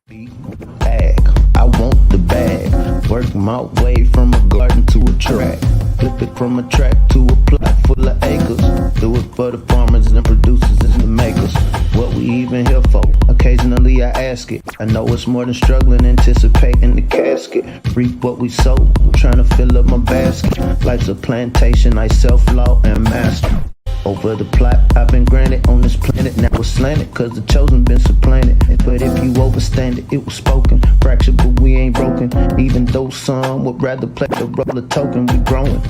Bag, I want the bag. Work my way from a garden to a track. Flip it from a track to a plot full of acres. Do it for the farmers and the producers and the makers. What we even here for? Occasionally I ask it. I know it's more than struggling, anticipating the casket. Reap what we sow, I'm trying to fill up my basket. Life's a plantation, I self-law and master. Over the plot I've been granted on this planet. Now it's slanted, cause the chosen been supplanted. But if you overstand it, it was spoken. Fractured, but we ain't broken. Even though some would rather play the role of token, we growing.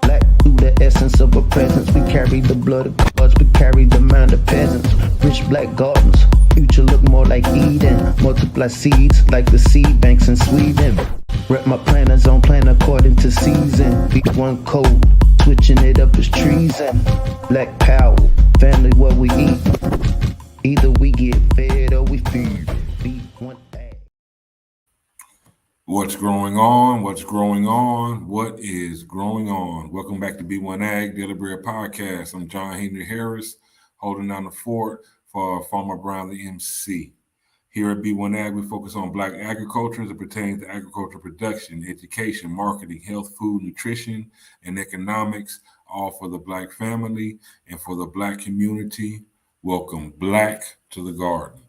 Black through the essence of a presence. We carry the blood of gods, we carry the mind of peasants. Rich black gardens, future look more like Eden. Multiply seeds like the seed banks in Sweden. Rep my planners on plan according to season. B1 code, switching it up is treason. Black power, family what we eat. Either we get fed or we feed. B1AG. What's growing on? What's growing on? What is growing on? Welcome back to B1AG, Daily Bread Podcast. I'm John Hennry Harris, holding down the fort for Farmer Brown, the MC. Here at B1AG, we focus on Black agriculture as it pertains to agricultural production, education, marketing, health, food, nutrition, and economics, all for the Black family and for the Black community. Welcome Black to the garden.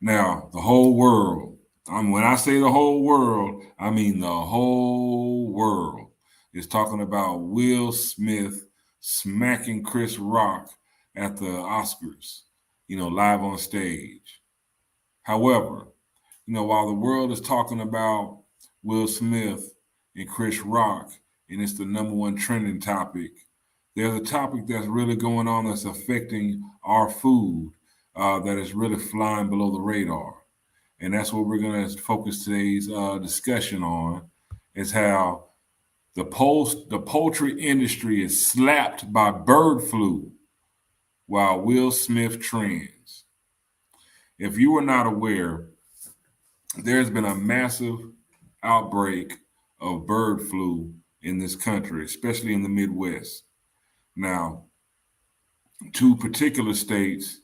Now, the whole world, when I say the whole world, I mean the whole world is talking about Will Smith smacking Chris Rock at the Oscars, live on stage. However, while the world is talking about Will Smith and Chris Rock, and it's the number one trending topic, there's a topic that's really going on that's affecting our food that is really flying below the radar. And that's what we're going to focus today's discussion on, is how the poultry industry is slapped by bird flu while Will Smith trends. If you are not aware, there's been a massive outbreak of bird flu in this country, especially in the Midwest. Now, two particular states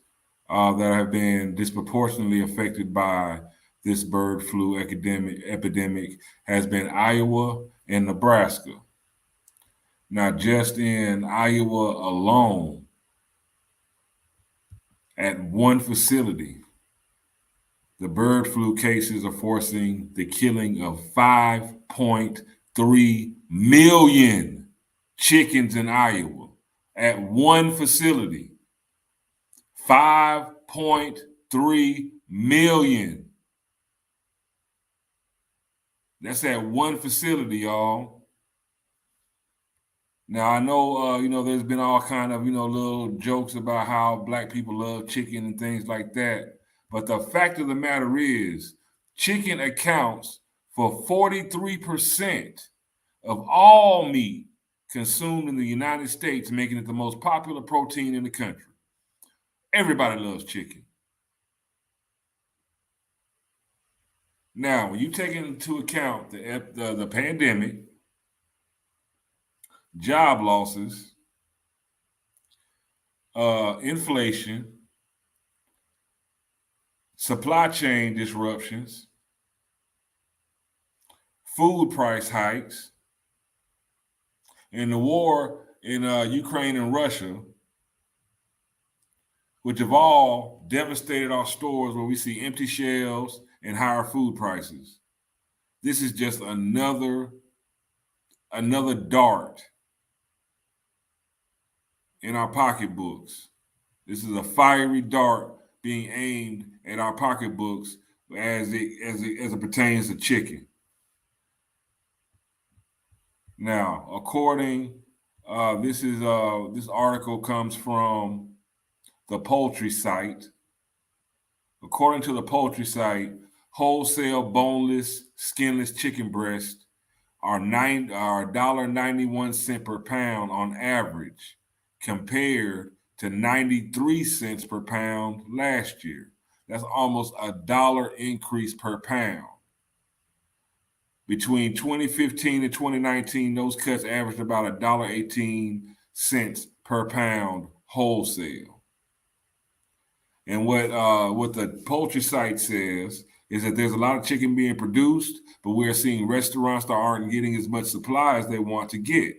that have been disproportionately affected by this bird flu epidemic has been Iowa and Nebraska. Now, just in Iowa alone, at one facility, the bird flu cases are forcing the killing of 5.3 million chickens in Iowa at one facility. 5.3 million. That's at one facility, y'all. Now, I know, there's been all kind of, little jokes about how Black people love chicken and things like that. But the fact of the matter is, chicken accounts for 43% of all meat consumed in the United States, making it the most popular protein in the country. Everybody loves chicken. Now, when you take into account the pandemic, job losses, inflation, supply chain disruptions, food price hikes, and the war in Ukraine and Russia, which have all devastated our stores where we see empty shelves and higher food prices. This is just another dart in our pocketbooks. This is a fiery dart being aimed at our pocketbooks as it pertains to chicken. Now, this article comes from the Poultry site. According to the Poultry site, wholesale boneless, skinless chicken breasts are $1.91 per pound on average, compared to 93 cents per pound last year. That's almost $1 increase per pound. Between 2015 and 2019, those cuts averaged about $1.18 per pound wholesale. And what the Poultry site says is that there's a lot of chicken being produced, but we're seeing restaurants that aren't getting as much supply as they want to get.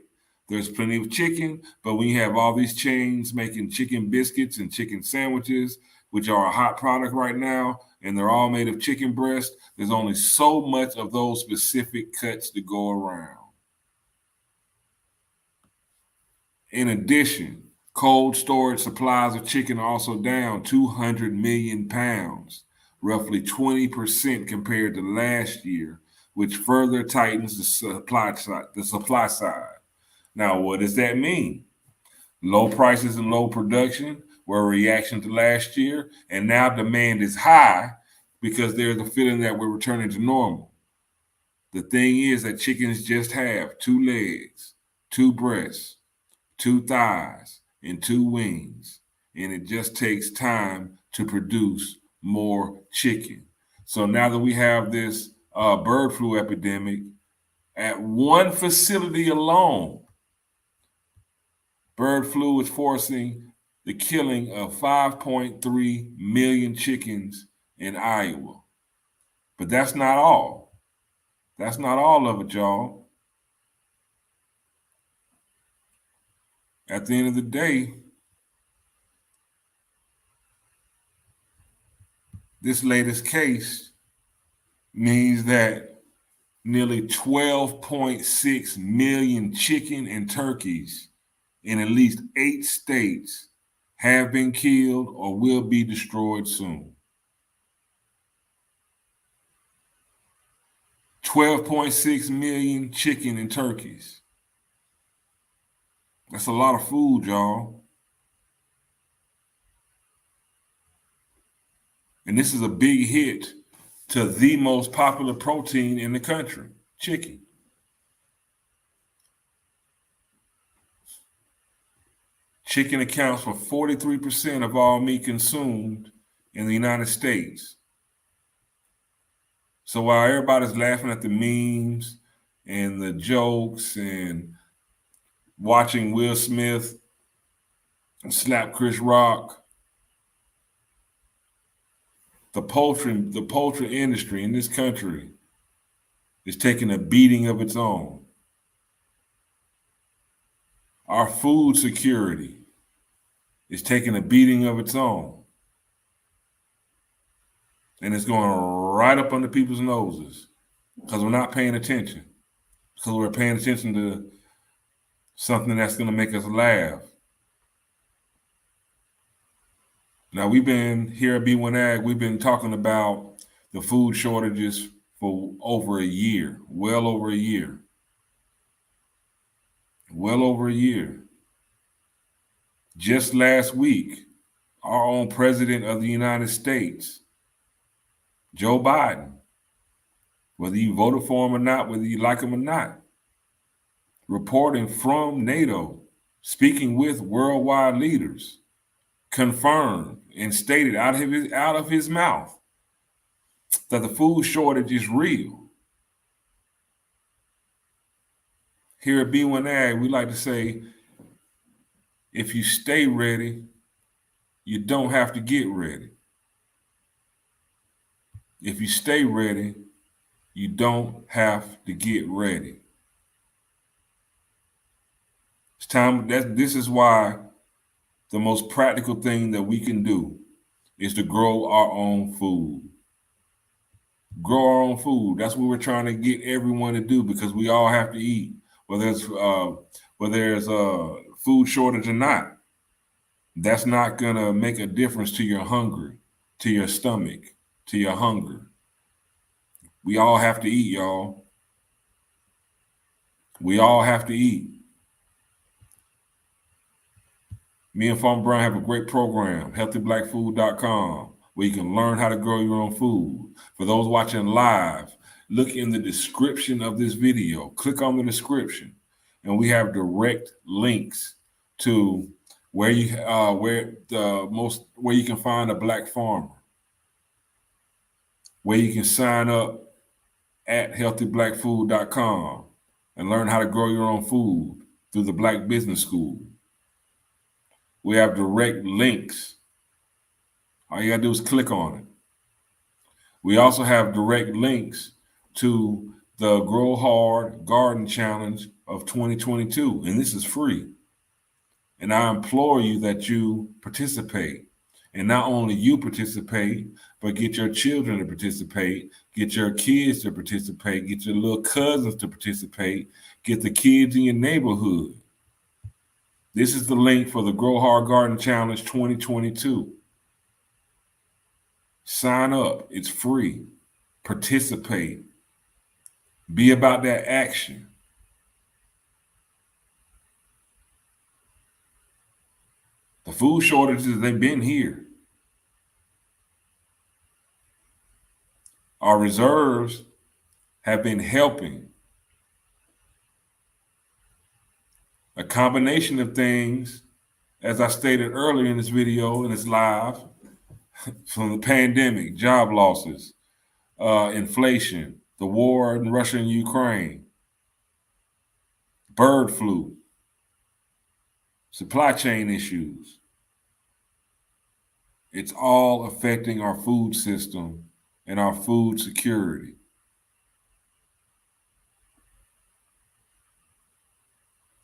There's plenty of chicken, but when you have all these chains making chicken biscuits and chicken sandwiches, which are a hot product right now, and they're all made of chicken breast, there's only so much of those specific cuts to go around. In addition, cold storage supplies of chicken are also down 200 million pounds, roughly 20% compared to last year, which further tightens the supply side. Now, what does that mean? Low prices and low production were a reaction to last year, and now demand is high because there's a feeling that we're returning to normal. The thing is that chickens just have 2 legs, 2 breasts, 2 thighs, and 2 wings, and it just takes time to produce more chicken. So now that we have this bird flu epidemic, at one facility alone, bird flu is forcing the killing of 5.3 million chickens in Iowa. But that's not all. That's not all of it, y'all. At the end of the day, this latest case means that nearly 12.6 million chicken and turkeys in at least 8 states have been killed or will be destroyed soon. 12.6 million chicken and turkeys. That's a lot of food, y'all. And this is a big hit to the most popular protein in the country, chicken. Chicken accounts for 43% of all meat consumed in the United States. So while everybody's laughing at the memes and the jokes and watching Will Smith slap Chris Rock, the poultry industry in this country is taking a beating of its own. Our food security is taking a beating of its own. And it's going right up under people's noses because we're not paying attention. Because we're paying attention to something that's going to make us laugh. Now, we've been here at B1AG, we've been talking about the food shortages for over a year, well over a year. Well over a year. Just last week, our own president of the United States, Joe Biden, whether you voted for him or not, whether you like him or not, reporting from NATO, speaking with worldwide leaders, confirmed and stated out of his mouth that the food shortage is real. Here at B1AG, we like to say, if you stay ready, you don't have to get ready. If you stay ready, you don't have to get ready. It's time. This is why the most practical thing that we can do is to grow our own food. Grow our own food. That's what we're trying to get everyone to do because we all have to eat, whether there's a food shortage or not. That's not gonna make a difference to your hunger, to your stomach, to your hunger. We all have to eat, y'all. We all have to eat. Me and Farmer Brown have a great program, healthyblackfood.com, where you can learn how to grow your own food. For those watching live, look in the description of this video. Click on the description, and we have direct links to where you can find a black farmer, where you can sign up at healthyblackfood.com and learn how to grow your own food through the Black Business School. We have direct links. All you gotta do is click on it. We also have direct links to the Grow Hard Garden Challenge of 2022, and this is free. And I implore you that you participate. And not only you participate, but get your children to participate, get your kids to participate, get your little cousins to participate, get the kids in your neighborhood. This is the link for the Grow Hard Garden Challenge 2022. Sign up. It's free. Participate. Be about that action. The food shortages, they've been here. Our reserves have been helping. A combination of things, as I stated earlier in this video, and it's live, from the pandemic, job losses, inflation, the war in Russia and Ukraine, bird flu, supply chain issues. It's all affecting our food system and our food security.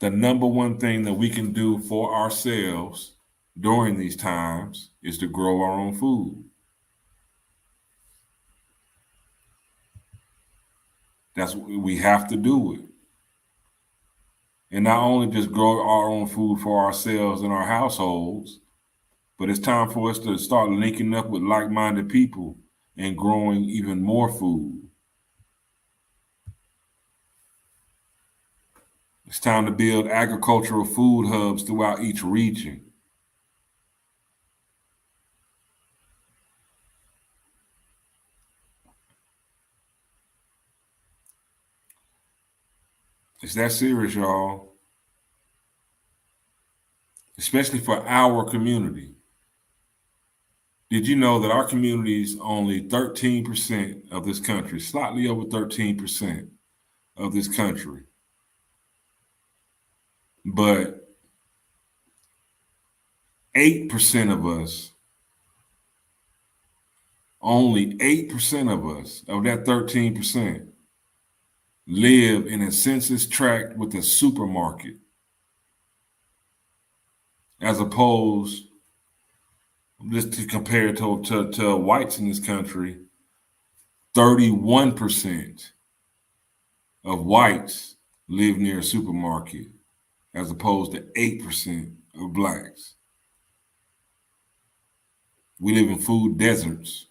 The number one thing that we can do for ourselves during these times is to grow our own food. That's what we have to do it. And not only just grow our own food for ourselves and our households, but it's time for us to start linking up with like-minded people and growing even more food. It's time to build agricultural food hubs throughout each region. It's that serious, y'all. Especially for our community. Did you know that our community is only 13% of this country, slightly over 13% of this country? But 8% of us, only 8% of us, of that 13%, live in a census tract with a supermarket, as opposed, just to compare to whites in this country, 31% of whites live near a supermarket, as opposed to 8% of blacks. We live in food deserts.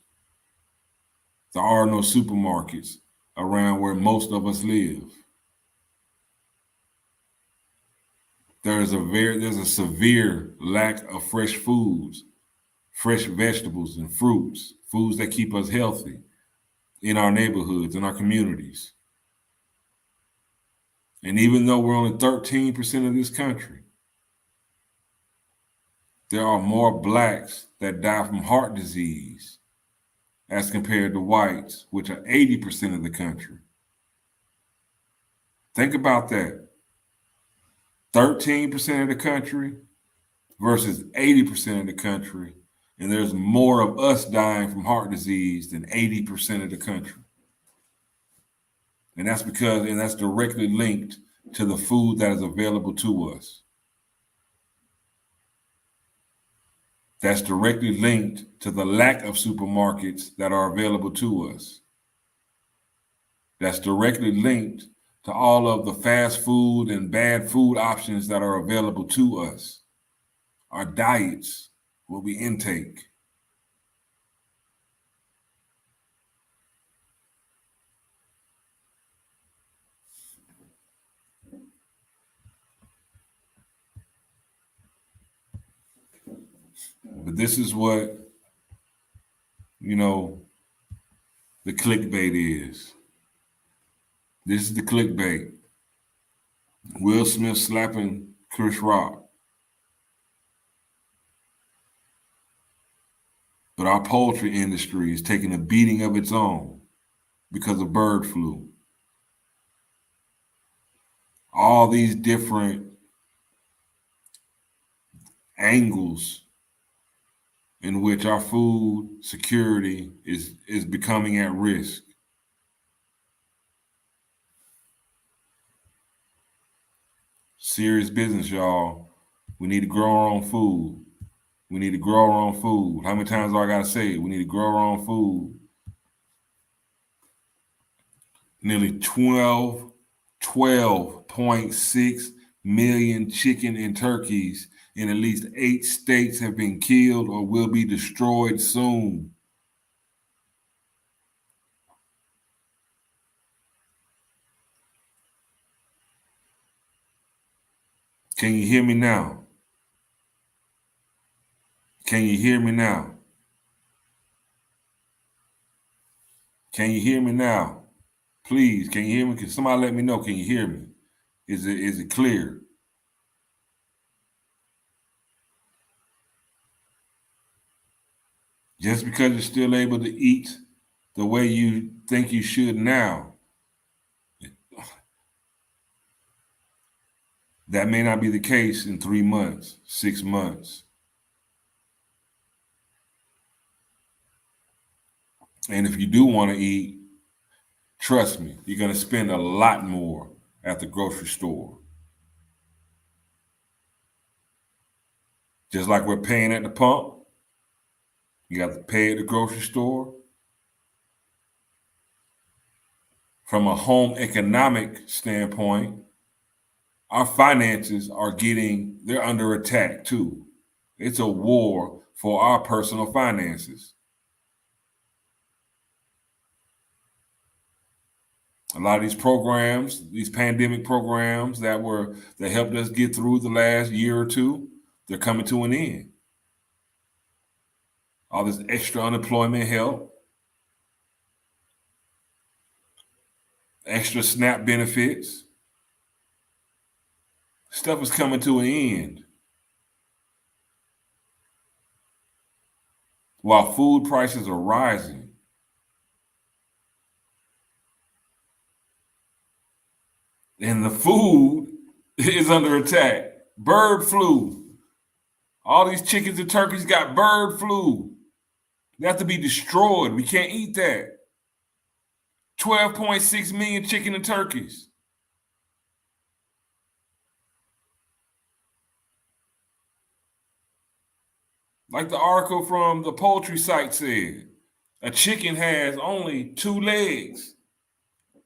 There are no supermarkets around where most of us live. There's a severe lack of fresh foods, fresh vegetables and fruits, foods that keep us healthy in our neighborhoods, in our communities. And even though we're only 13% of this country, there are more blacks that die from heart disease as compared to whites, which are 80% of the country. Think about that. 13% of the country versus 80% of the country. And there's more of us dying from heart disease than 80% of the country. And that's directly linked to the food that is available to us. That's directly linked to the lack of supermarkets that are available to us. That's directly linked to all of the fast food and bad food options that are available to us. Our diets, what we intake. But this is what, the clickbait is. This is the clickbait. Will Smith slapping Chris Rock. But our poultry industry is taking a beating of its own because of bird flu. All these different angles in which our food security is becoming at risk. Serious business, y'all. We need to grow our own food. We need to grow our own food. How many times do I got to say it? We need to grow our own food. Nearly 12.6 million chicken and turkeys in at least 8 states have been killed or will be destroyed soon. Can you hear me now? Can you hear me now? Can you hear me now? Please, can you hear me? Can somebody let me know? Can you hear me? Is it clear? Just because you're still able to eat the way you think you should now, that may not be the case in 3 months, 6 months. And if you do want to eat, trust me, you're going to spend a lot more at the grocery store. Just like we're paying at the pump, you got to pay at the grocery store. From a home economic standpoint, our finances they're under attack too. It's a war for our personal finances. A lot of these programs, these pandemic programs that helped us get through the last year or two, they're coming to an end. All this extra unemployment help, extra SNAP benefits, stuff is coming to an end. While food prices are rising. And the food is under attack. Bird flu. All these chickens and turkeys got bird flu. They have to be destroyed. We can't eat that. 12.6 million chicken and turkeys. Like the article from the Poultry site said, a chicken has only 2 legs,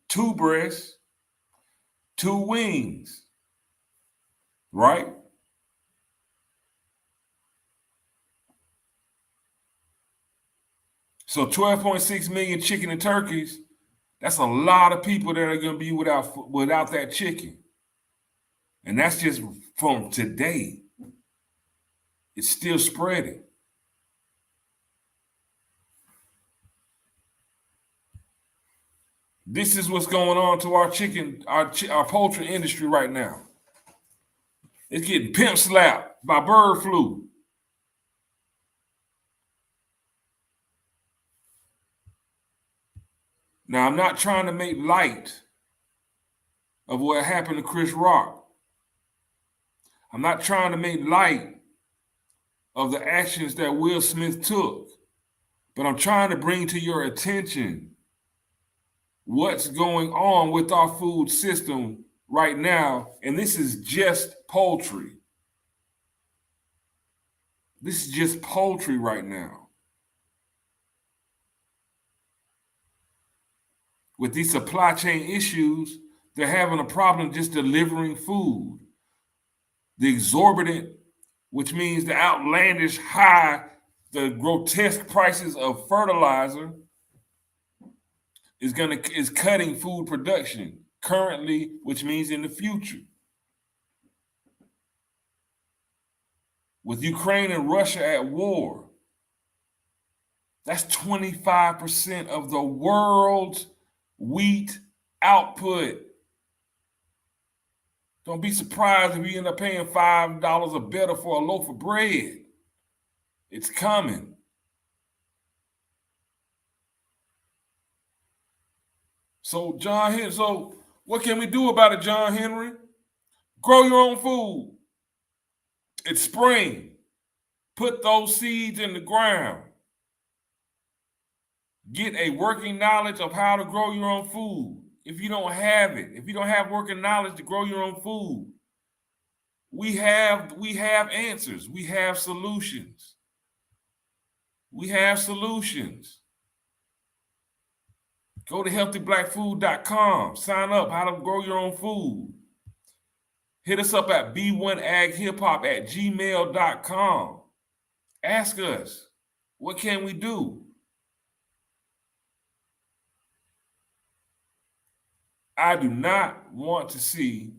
2 breasts, 2 wings, right? So 12.6 million chicken and turkeys, that's a lot of people that are going to be without that chicken. And that's just from today. It's still spreading. This is what's going on to our poultry industry right now. It's getting pimp slapped by bird flu. Now, I'm not trying to make light of what happened to Chris Rock. I'm not trying to make light of the actions that Will Smith took, but I'm trying to bring to your attention what's going on with our food system right now, and this is just poultry. This is just poultry right now. With these supply chain issues, they're having a problem just delivering food. The exorbitant, which means the outlandish high, the grotesque prices of fertilizer is cutting food production currently, which means in the future. With Ukraine and Russia at war, that's 25% of the world's wheat output. Don't be surprised if you end up paying $5 or better for a loaf of bread. It's coming. So what can we do about it, John Hennry? Grow your own food. It's spring. Put those seeds in the ground. Get a working knowledge of how to grow your own food. If you don't have it, if you don't have working knowledge to grow your own food, we have answers. We have solutions. We have solutions. Go to healthyblackfood.com. Sign up how to grow your own food. Hit us up at B1AGHipHop@gmail.com. Ask us, what can we do? I do not want to see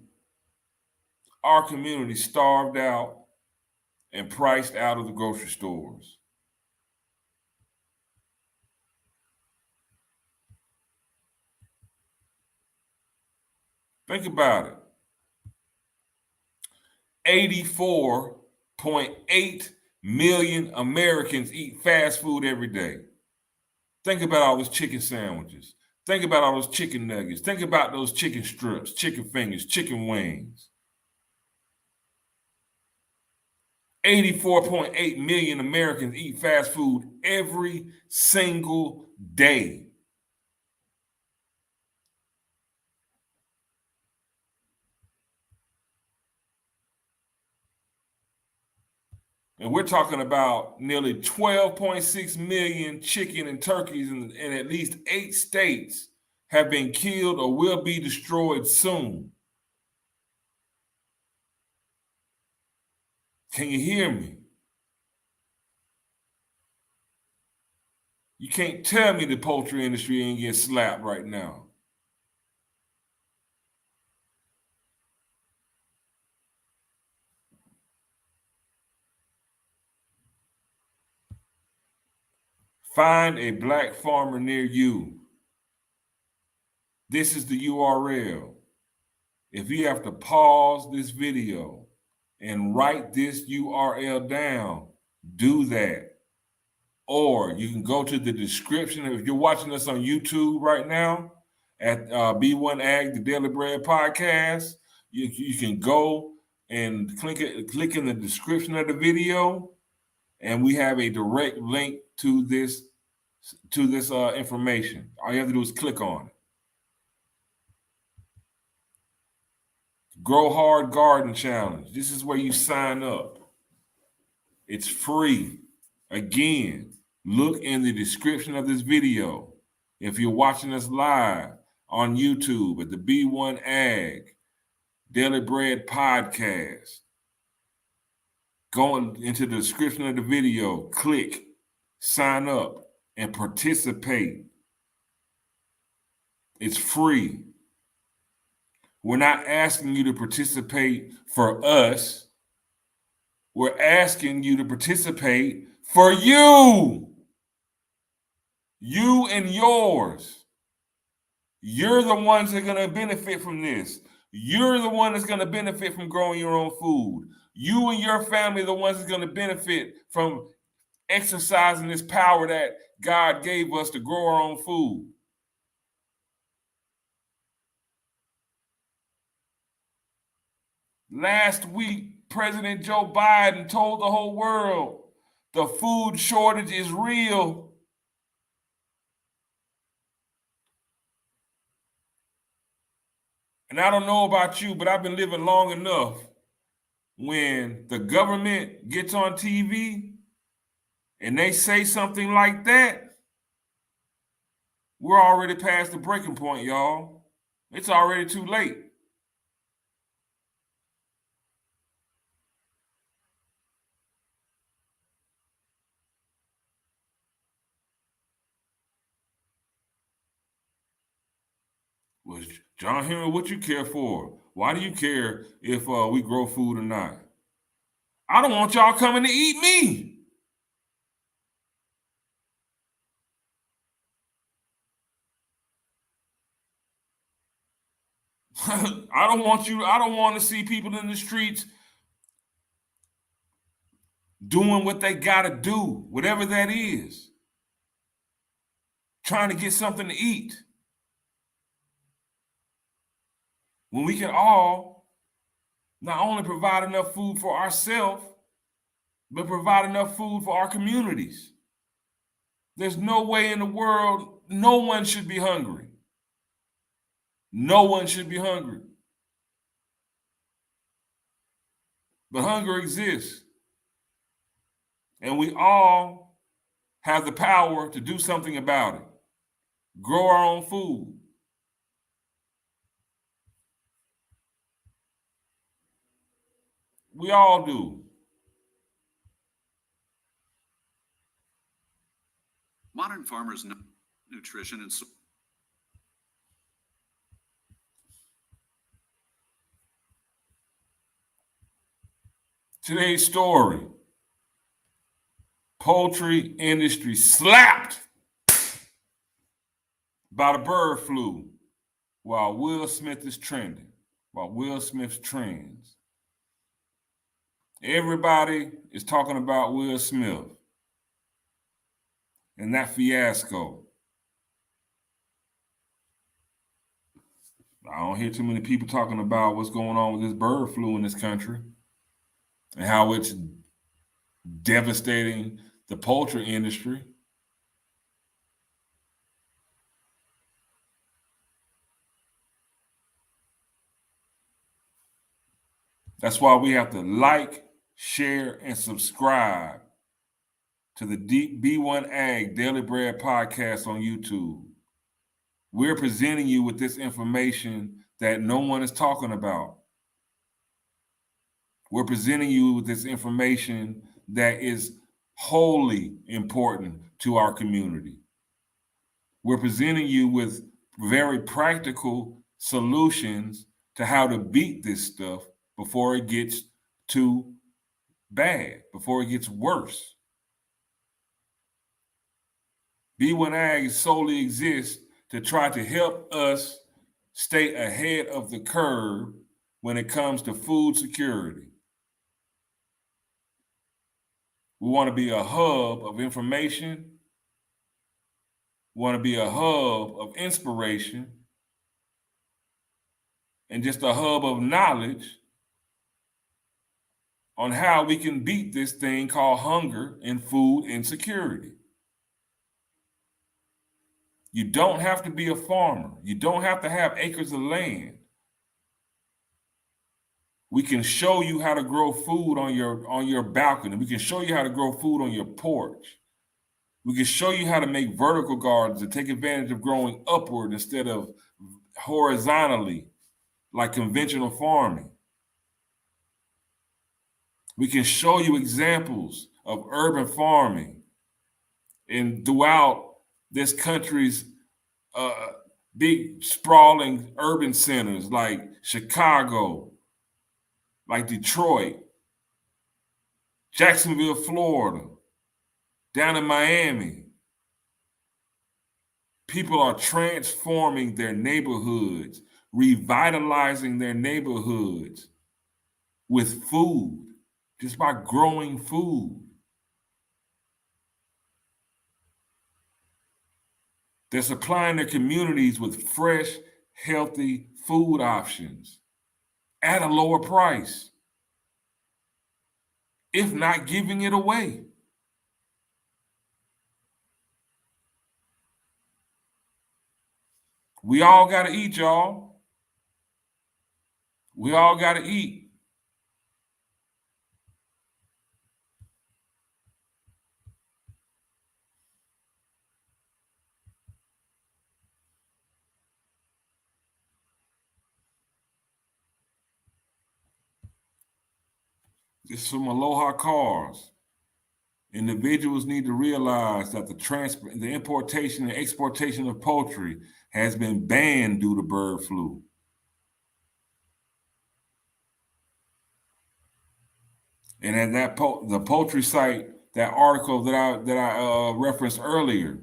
our community starved out and priced out of the grocery stores. Think about it. 84.8 million Americans eat fast food every day. Think about all those chicken sandwiches. Think about all those chicken nuggets. Think about those chicken strips, chicken fingers, chicken wings. 84.8 million Americans eat fast food every single day. And we're talking about nearly 12.6 million chicken and turkeys in at least 8 states have been killed or will be destroyed soon. Can you hear me? You can't tell me the poultry industry ain't getting slapped right now. Find a black farmer near you. This is the URL. If you have to pause this video and write this URL down, do that. Or you can go to the description. If you're watching us on YouTube right now at B1AG, the Daily Bread Podcast, you can go and click in the description of the video, and we have a direct link to this information. All you have to do is click on it. Grow Hard Garden Challenge. This is where you sign up. It's free. Again, look in the description of this video. If you're watching us live on YouTube at the B1AG Daily Bread Podcast, go into the description of the video, click, sign up, and participate. It's free. We're not asking you to participate for us. We're asking you to participate for you. You and yours. You're the ones that are going to benefit from this. You're the one that's going to benefit from growing your own food. You and your family are the ones that's going to benefit from exercising this power that God gave us to grow our own food. Last week, President Joe Biden told the whole world the food shortage is real. And I don't know about you, but I've been living long enough when the government gets on TV and they say something like that, we're already past the breaking point, y'all. It's already too late. Well, John Henry, what you care for? Why do you care if we grow food or not? I don't want y'all coming to eat me. I don't want to see people in the streets doing what they got to do, whatever that is. Trying to get something to eat. When we can all not only provide enough food for ourselves, but provide enough food for our communities. There's no way in the world, no one should be hungry. No one should be hungry. But hunger exists. And we all have the power to do something about it. Grow our own food. We all do. Modern farmers know nutrition and Today's story: poultry industry slapped by the bird flu while Will Smith is trending. While Will Smith trends. Everybody is talking about Will Smith and that fiasco. I don't hear too many people talking about what's going on with this bird flu in this country and how it's devastating the poultry industry. That's why we have to like, share, and subscribe to the B1AG Daily Bread podcast on YouTube. We're presenting you with this information that no one is talking about. We're presenting you with this information that is wholly important to our community. We're presenting you with very practical solutions to how to beat this stuff before it gets too bad, before it gets worse. B1AG solely exists to try to help us stay ahead of the curve when it comes to food security. We want to be a hub of information. We want to be a hub of inspiration and just a hub of knowledge on how we can beat this thing called hunger and food insecurity. You don't have to be a farmer. You don't have to have acres of land. We can show you how to grow food on your balcony. We can show you how to grow food on your porch. We can show you how to make vertical gardens to take advantage of growing upward instead of horizontally like conventional farming. We can show you examples of urban farming and throughout this country's big sprawling urban centers like Chicago, like Detroit, Jacksonville, Florida, down in Miami. People are transforming their neighborhoods, revitalizing their neighborhoods with food, just by growing food. They're supplying their communities with fresh, healthy food options at a lower price, if not giving it away. We all got to eat, y'all. We all got to eat. This is from Aloha Cars. Individuals need to realize that the importation and exportation of poultry has been banned due to bird flu. And at the poultry site, that article that I referenced earlier,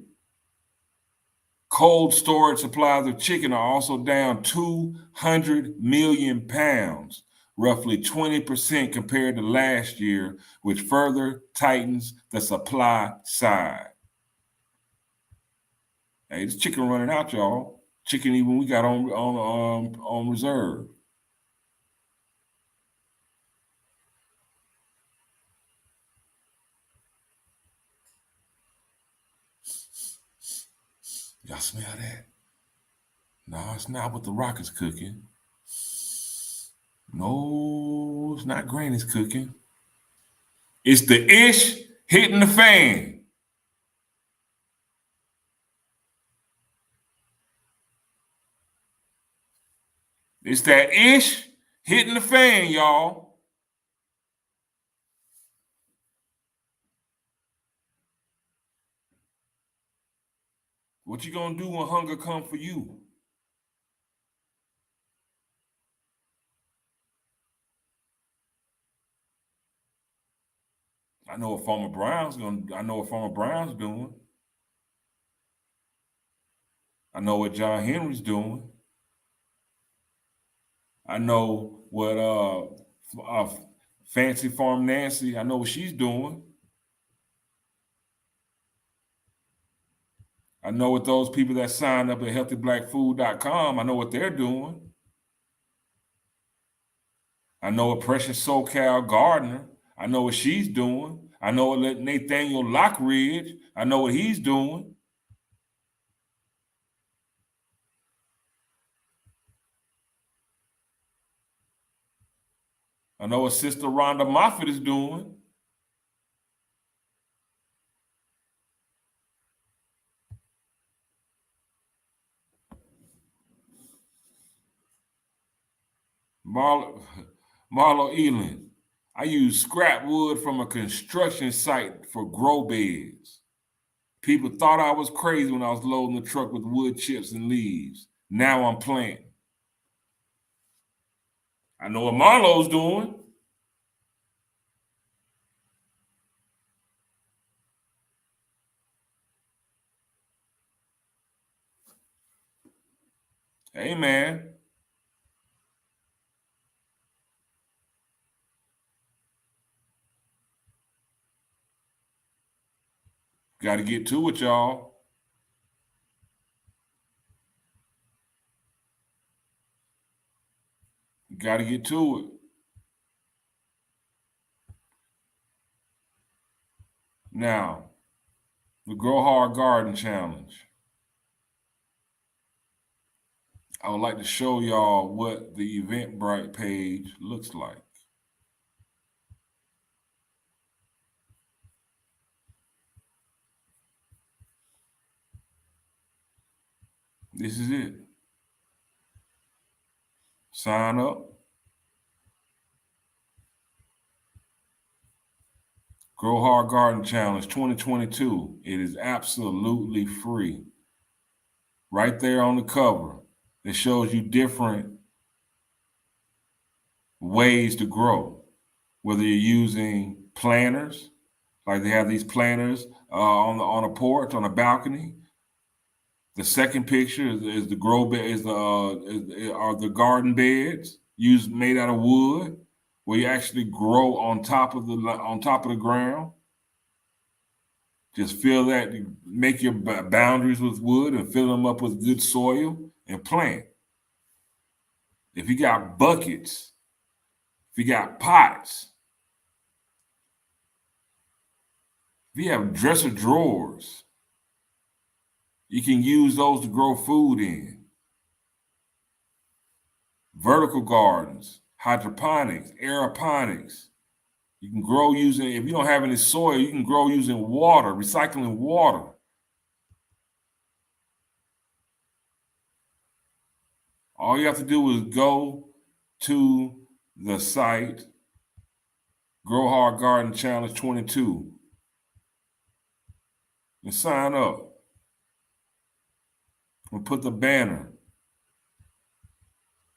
cold storage supplies of chicken are also down 200 million pounds, roughly 20% compared to last year, which further tightens the supply side. Hey, this chicken running out, y'all. Chicken even we got on reserve. Y'all smell that? No, it's not what the Rockets cooking. No, it's not Granny's cooking. It's the ish hitting the fan. It's that ish hitting the fan, y'all. What you gonna do when hunger come for you? I know what Farmer Brown's doing. I know what John Henry's doing. I know what Fancy Farm Nancy, I know what she's doing. I know what those people that signed up at healthyblackfood.com, I know what they're doing. I know what Precious SoCal Gardner, I know what she's doing. I know what Nathaniel Lockridge, I know what he's doing. I know what Sister Rhonda Moffitt is doing. Marlo Elin. I use scrap wood from a construction site for grow beds. People thought I was crazy when I was loading the truck with wood chips and leaves. Now I'm planting. I know what Marlo's doing. Hey, man. Got to get to it, y'all. Got to get to it. Now, the Grow Hard Garden Challenge. I would like to show y'all what the Eventbrite page looks like. This is it. Sign up. Grow Hard Garden Challenge 2022. It is absolutely free. Right there on the cover, it shows you different ways to grow. Whether you're using planters, like they have these planters on a porch, on a balcony. The second picture is the grow bed, are the garden beds made out of wood, where you actually grow on top of the ground. Just fill that, make your boundaries with wood and fill them up with good soil and plant. If you got buckets, if you got pots, if you have dresser drawers, you can use those to grow food in. Vertical gardens, hydroponics, aeroponics. You can grow using, if you don't have any soil, you can grow using water, recycling water. All you have to do is go to the site, Grow Hard Garden Challenge 22, and sign up. We'll put the banner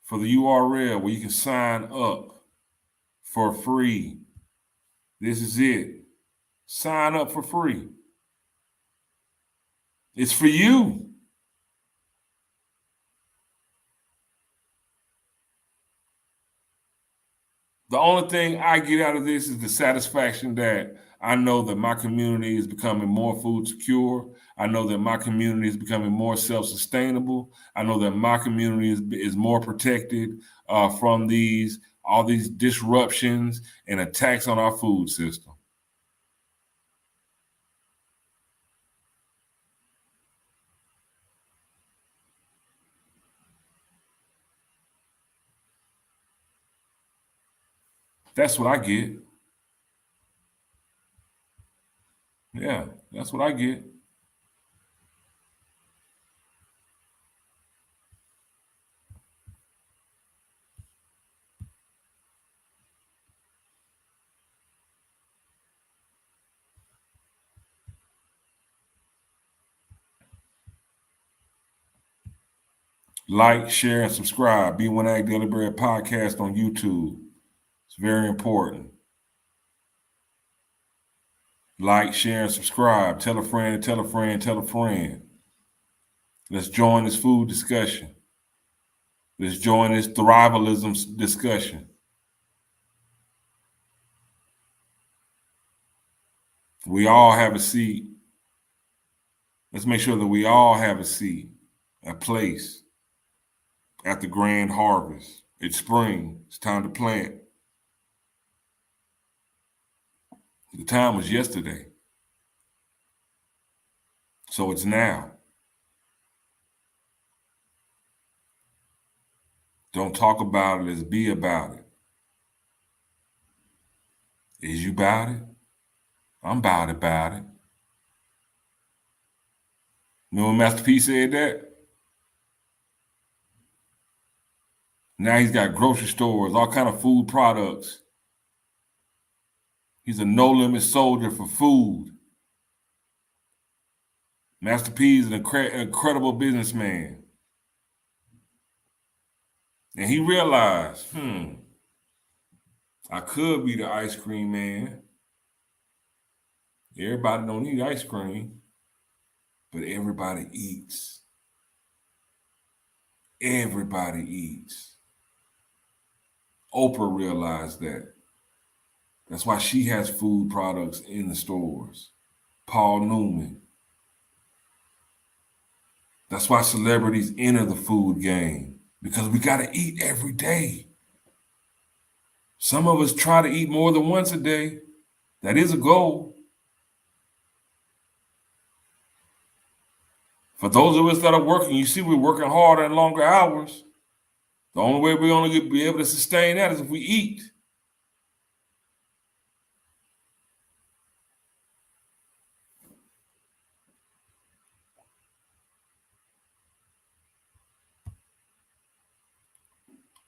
for the URL where you can sign up for free. This is it. Sign up for free. It's for you. The only thing I get out of this is the satisfaction that I know that my community is becoming more food secure. I know that my community is becoming more self-sustainable. I know that my community is more protected from all these disruptions and attacks on our food system. That's what I get. Yeah, that's what I get. Like, share, and subscribe. B1AG Daily Bread Podcast on YouTube. It's very important. Like, share, and subscribe. Tell a friend, tell a friend, tell a friend. Let's join this food discussion. Let's join this thrivalism discussion. We all have a seat. Let's make sure that we all have a seat, a place at the grand harvest. It's spring. It's time to plant. The time was yesterday. So it's now. Don't talk about it, let's be about it. Is you about it? I'm about it. Remember when Master P said that? Now he's got grocery stores, all kind of food products. He's a no-limit soldier for food. Master P is an incredible businessman. And he realized, I could be the ice cream man. Everybody don't eat ice cream, but everybody eats. Everybody eats. Oprah realized that. That's why she has food products in the stores. Paul Newman. That's why celebrities enter the food game, because we got to eat every day. Some of us try to eat more than once a day. That is a goal. For those of us that are working, you see we're working harder and longer hours. The only way we're going to be able to sustain that is if we eat.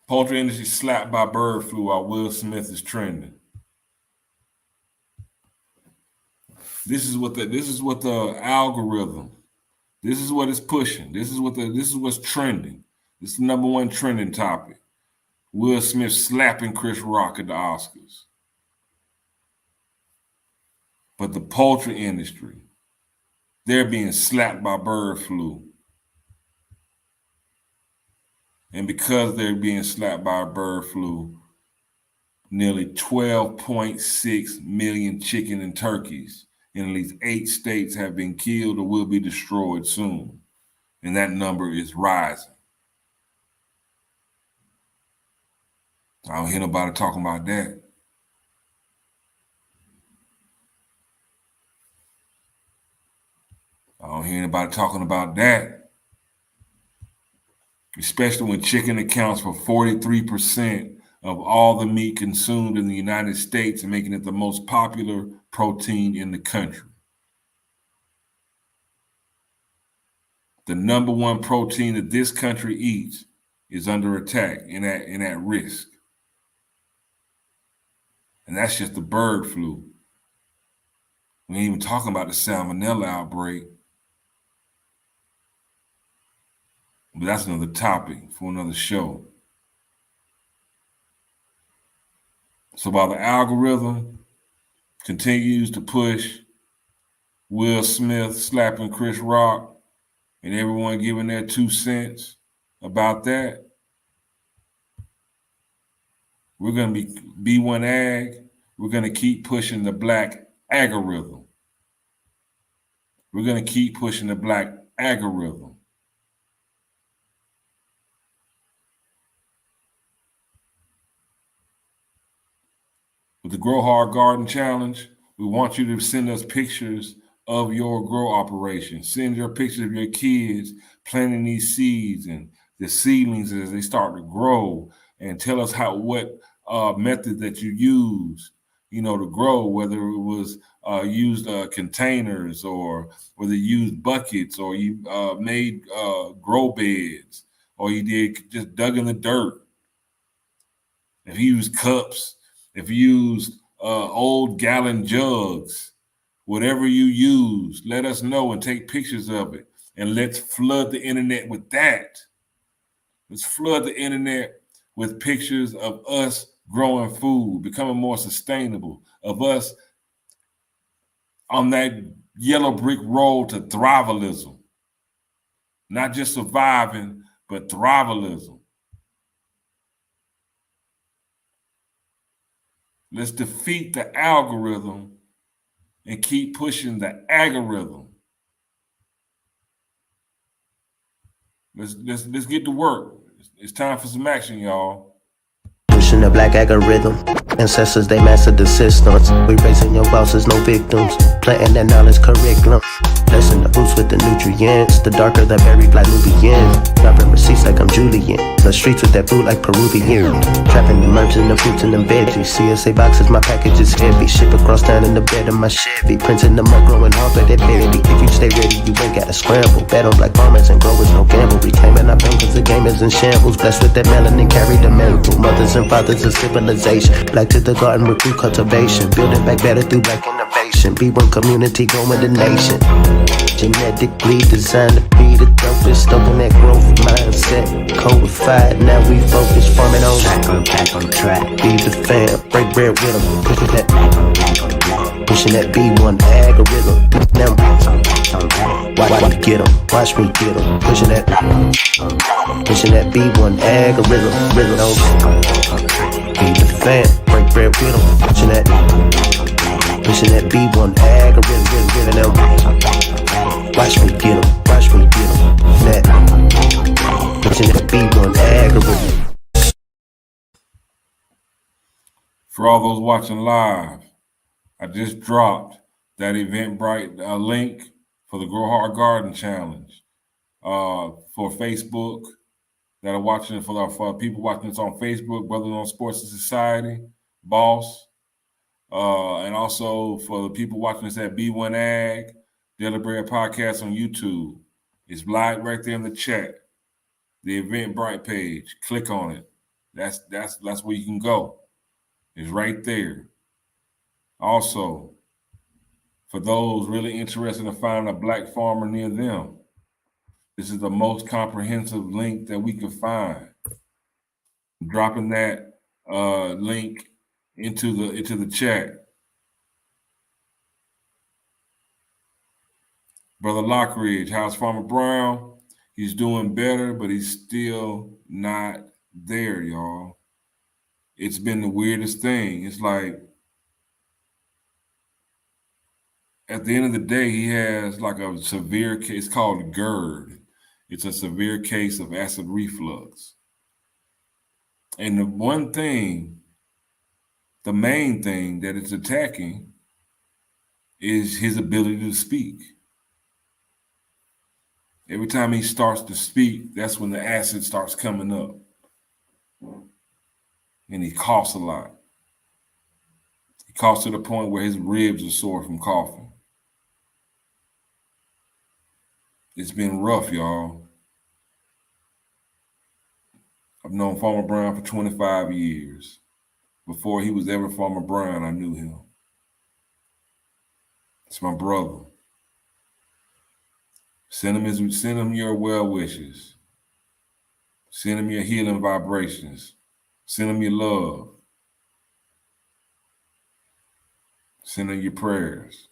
Poultry industry slapped by bird flu while Will Smith is trending. This is what the algorithm. This is what it's pushing. This is what's trending. This is the number one trending topic. Will Smith slapping Chris Rock at the Oscars. But the poultry industry, they're being slapped by bird flu. And because they're being slapped by bird flu, nearly 12.6 million chicken and turkeys in at least 8 states have been killed or will be destroyed soon. And that number is rising. I don't hear nobody talking about that. I don't hear anybody talking about that. Especially when chicken accounts for 43% of all the meat consumed in the United States and making it the most popular protein in the country. The number one protein that this country eats is under attack and at risk. And that's just the bird flu. We ain't even talking about the salmonella outbreak. But that's another topic for another show. So while the algorithm continues to push Will Smith slapping Chris Rock and everyone giving their 2 cents about that, we're going to be B1AG. We're going to keep pushing the black algorithm. We're going to keep pushing the black algorithm. With the Grow Hard Garden Challenge, we want you to send us pictures of your grow operation. Send your pictures of your kids planting these seeds and the seedlings as they start to grow, and tell us what method that you use, to grow, whether it was used containers or whether you used buckets or you made grow beds or you did just dug in the dirt. If you used cups, if you used old gallon jugs, whatever you use, let us know and take pictures of it. And let's flood the internet with that. Let's flood the internet with pictures of us growing food, becoming more sustainable, of us on that yellow brick road to thrivalism. Not just surviving, but thrivalism. Let's defeat the algorithm and keep pushing the algorithm. Let's get to work. It's time for some action, y'all. Pushing the black algorithm. Ancestors, they mastered the systems. We raising your bosses, no victims. Planting that knowledge curriculum. Blessing the roots with the nutrients. The darker the berry, like Nubian. Dropping receipts like I'm Julian. The streets with that food like Peruvian. Trapping the merch and the fruits and the veggies. CSA boxes, my package is heavy. Ship across down in the bed of my Chevy. Printing them up, growing hard like that baby. If you stay ready, you ain't gotta scramble. Bet on black farmers and growers, no gamble. Reclaiming our pain cause the game is in shambles. Blessed with that melanin, carry the miracle. Mothers and fathers of civilization. Black to the garden with food cultivation. Building back better through black innovation. B1 community growing the nation. Genetically designed to be the dopest. Stoking that growth mindset. Codified, now we focus. Farming on back on track. Be the fam, break bread with them. Pushing that B1AG rhythm. Now watch me get them, watch me get them. Pushing that B1AG rhythm. Be the fam, break bread with them. Pushing that B1AG rhythm. Watch me get them, watch me get them. Pushing that B1AG rhythm. For all those watching live, I just dropped that Eventbrite link for the Grow Hard Garden Challenge for Facebook that are watching it, for people watching this on Facebook, Brothers on Sports and Society, Boss, and also for the people watching this at B1AG, Daily Bread Podcast on YouTube. It's live right there in the chat, the Eventbrite page. Click on it. That's where you can go. It's right there. Also, for those really interested in finding a black farmer near them, this is the most comprehensive link that we can find. I'm dropping that link into the chat. Brother Lockridge, how's Farmer Brown? He's doing better, but he's still not there, y'all. It's been the weirdest thing. It's like, at the end of the day, he has like a severe case called GERD. It's a severe case of acid reflux. And the main thing that it's attacking is his ability to speak. Every time he starts to speak, that's when the acid starts coming up. And he coughs a lot. He coughs to the point where his ribs are sore from coughing. It's been rough, y'all. I've known Farmer Brown for 25 years. Before he was ever Farmer Brown, I knew him. It's my brother. Send him your well wishes. Send him your healing vibrations. Send him your love. Send him your prayers.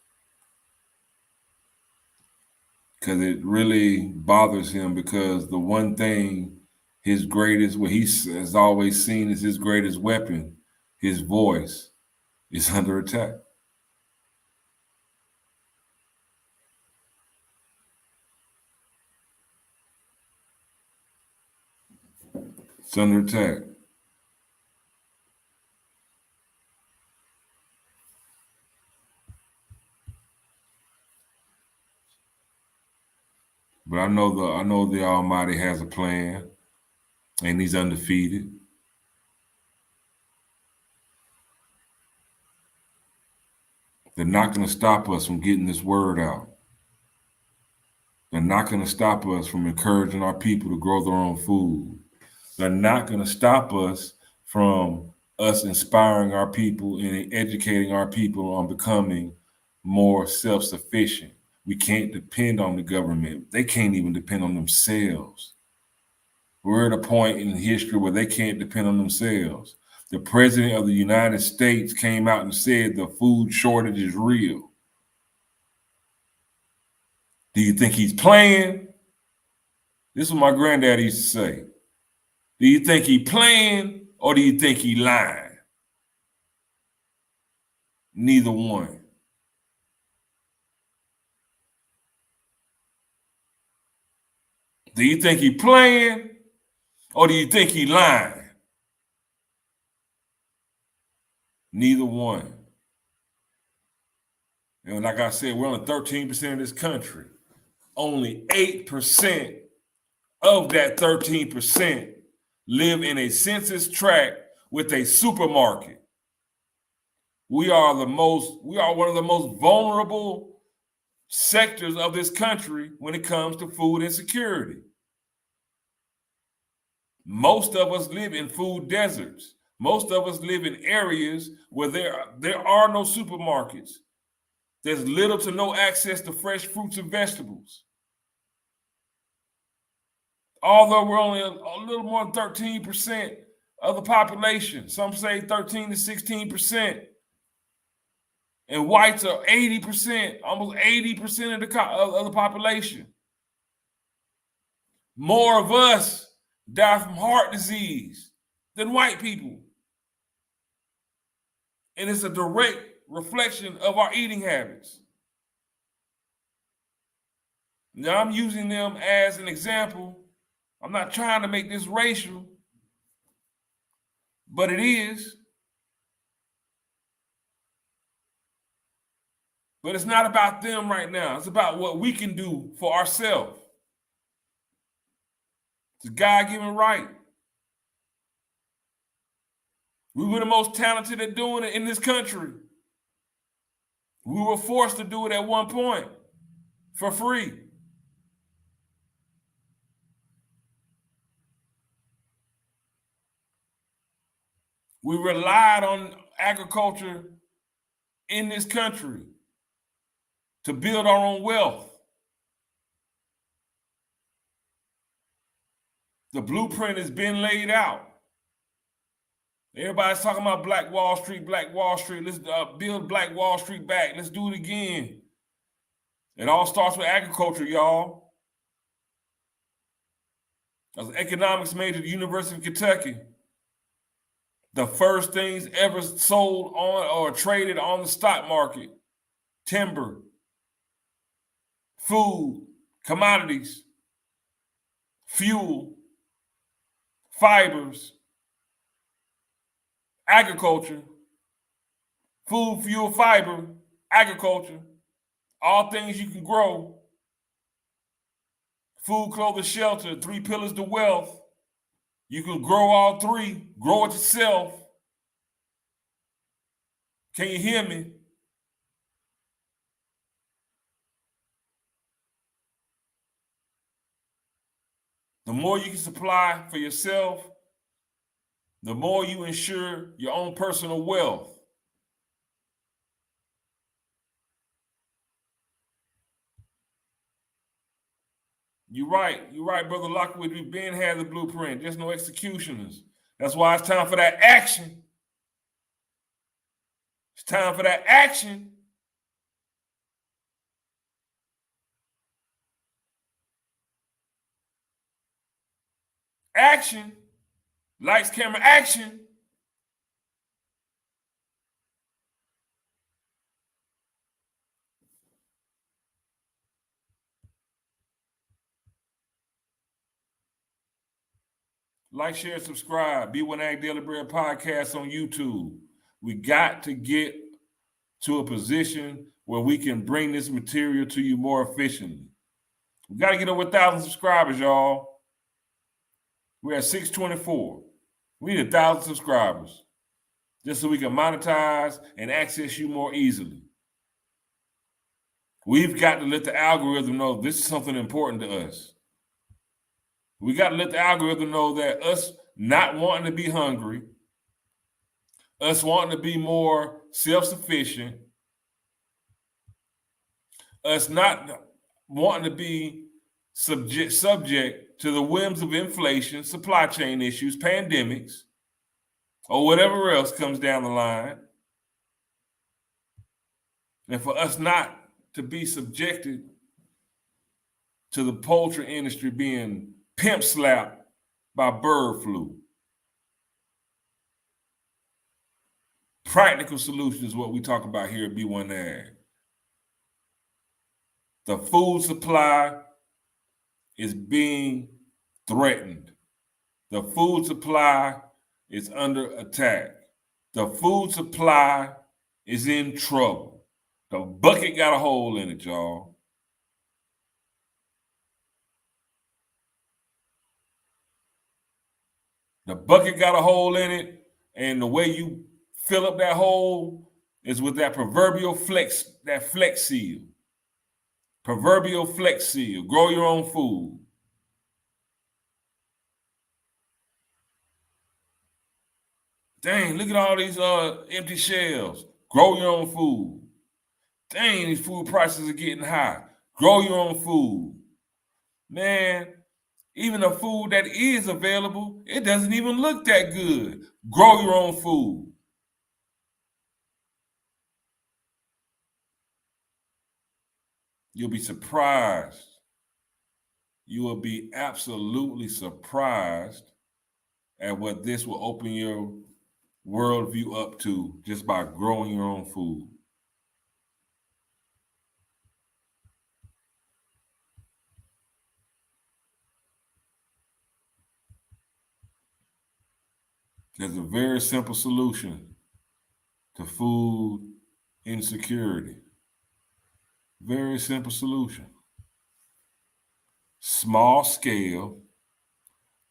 Because it really bothers him, because the one thing what he has always seen as his greatest weapon, his voice, is under attack. It's under attack. But I know the Almighty has a plan, and he's undefeated. They're not going to stop us from getting this word out. They're not going to stop us from encouraging our people to grow their own food. They're not going to stop us from us inspiring our people and educating our people on becoming more self-sufficient. We can't depend on the government. They can't even depend on themselves. We're at a point in history where they can't depend on themselves. The president of the United States came out and said the food shortage is real. Do you think he's playing? This is what my granddad used to say. Do you think he's playing or do you think he's lying? Neither one. Do you think he's playing or do you think he's lying? Neither one. And like I said, we're only 13% of this country. Only 8% of that 13% live in a census tract with a supermarket. We are one of the most vulnerable sectors of this country when it comes to food insecurity. Most of us live in food deserts. Most of us live in areas where there are no supermarkets. There's little to no access to fresh fruits and vegetables. Although we're only a little more than 13% of the population, some say 13 to 16%. And whites are 80%, almost 80% of the population. More of us die from heart disease than white people. And it's a direct reflection of our eating habits. Now, I'm using them as an example. I'm not trying to make this racial, but it is. But it's not about them right now. It's about what we can do for ourselves. It's a God-given right. We were the most talented at doing it in this country. We were forced to do it at one point for free. We relied on agriculture in this country to build our own wealth. The blueprint has been laid out. Everybody's talking about Black Wall Street, Black Wall Street. Let's build Black Wall Street back. Let's do it again. It all starts with agriculture, y'all. I was an economics major at the University of Kentucky. The first things ever sold on or traded on the stock market: timber, food, commodities, fuel, fibers, agriculture, food, fuel, fiber, agriculture, all things you can grow. Food, clothing, shelter, 3 pillars to wealth. You can grow all 3, grow it yourself. Can you hear me? The more you can supply for yourself, the more you ensure your own personal wealth. You're right, Brother Lockwood. We've been had the blueprint, just no executioners. That's why it's time for that action. It's time for that action. Action. Lights, camera, action. Like, share, subscribe. B1AG Daily Bread Podcast on YouTube. We got to get to a position where we can bring this material to you more efficiently. We got to get over 1,000 subscribers, y'all. We're at 624. We need 1,000 subscribers just so we can monetize and access you more easily. We've got to let the algorithm know this is something important to us. We got to let the algorithm know that us not wanting to be hungry, us wanting to be more self-sufficient, us not wanting to be subject to the whims of inflation, supply chain issues, pandemics, or whatever else comes down the line. And for us not to be subjected to the poultry industry being pimp slapped by bird flu. Practical solution is what we talk about here at B1AG. The food supply is being threatened. The food supply is under attack. The food supply is in trouble. The bucket got a hole in it, y'all. The bucket got a hole in it, and the way you fill up that hole is with that proverbial flex seal. Proverbial flex seal. Grow your own food. Dang, look at all these empty shelves. Grow your own food. Dang, these food prices are getting high. Grow your own food. Man, even the food that is available, it doesn't even look that good. Grow your own food. You'll be surprised. You will be absolutely surprised at what this will open your worldview up to just by growing your own food. There's a very simple solution to food insecurity. Very simple solution. Small scale,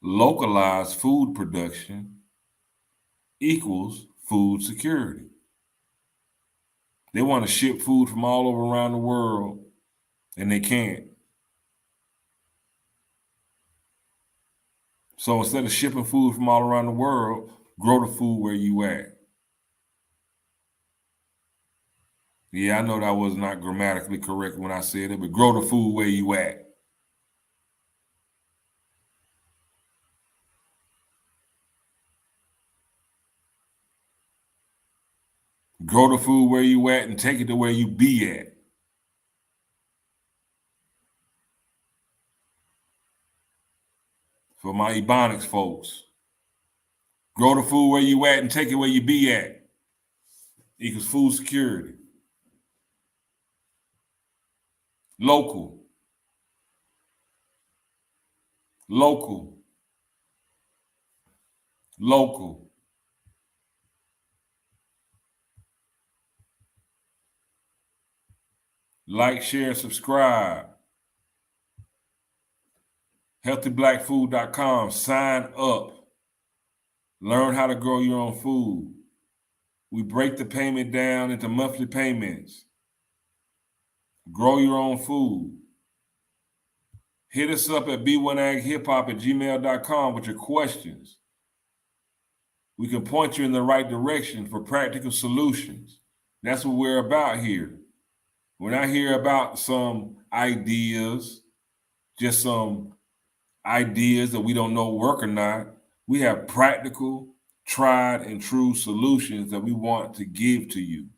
localized food production equals food security. They want to ship food from all over around the world, and they can't. So instead of shipping food from all around the world, grow the food where you at. Yeah, I know that was not grammatically correct when I said it, but grow the food where you at. Grow the food where you at and take it to where you be at. For my Ebonics folks, grow the food where you at and take it where you be at. Equals food security. Local. Local. Local. Like, share, subscribe. HealthyBlackFood.com. Sign up. Learn how to grow your own food. We break the payment down into monthly payments. Grow your own food. Hit us up at B1AGHipHop@gmail.com with your questions. We can point you in the right direction for practical solutions. That's what we're about here. We're not here about some ideas, just some ideas that we don't know work or not. We have practical, tried and true solutions that we want to give to you.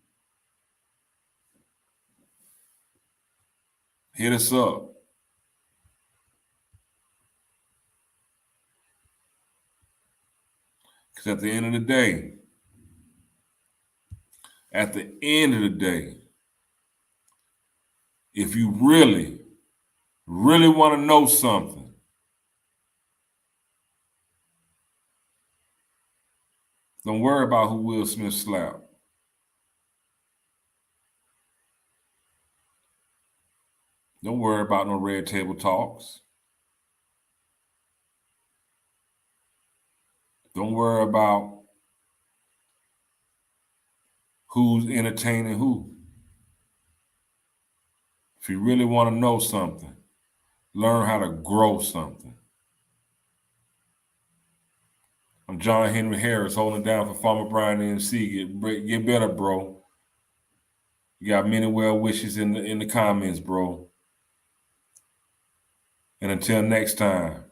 Hit us up. Because at the end of the day, if you really, really want to know something, don't worry about who Will Smith slapped. Don't worry about no red table talks. Don't worry about who's entertaining who. If you really want to know something, learn how to grow something. I'm John Henry Harris, holding it down for Farmer Brian MC. Get better, bro. You got many well wishes in the comments, bro. And until next time,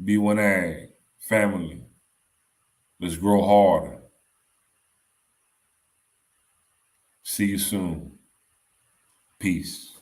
B1AG, family, let's grow harder. See you soon. Peace.